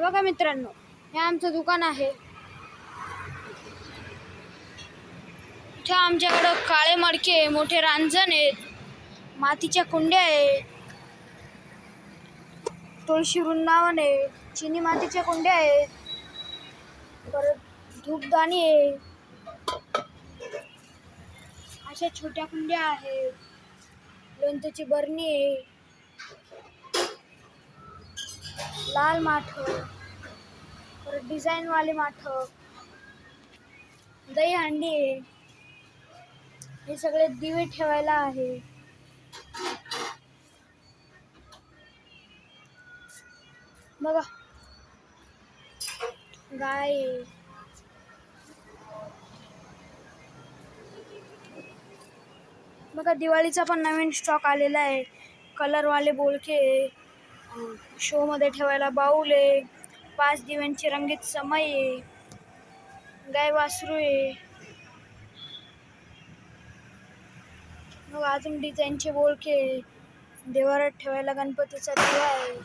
हे बघा मित्रांनो, हे आमचं दुकान आहे. इथे आमच्याकडं काळे मडके, मोठे रांजण आहेत, मातीच्या कुंड्या आहेत, तुळशी वृंदावन आहे, चिनी मातीच्या कुंड्या आहेत, परत धूपदाणी आहे, अशा छोट्या कुंड्या आहेत, लोणच्याची बरणी आहे, लाल माठ, परत डिझाईनवाले माठ, दही हंडी आहे. हे सगळे दिवे ठेवायला आहे. बघा गाय आहे. बघा दिवाळीचा पण नवीन स्टॉक आलेला आहे. कलरवाले बोलके, शो मध्ये ठेवायला बाऊल आहे, 5 दिव्यांची रंगीत समय आहे, गाय वासरू आहे. मग अजून डिझाईनचे बोलके, देवारात ठेवायला गणपतीचा दिवा आहे.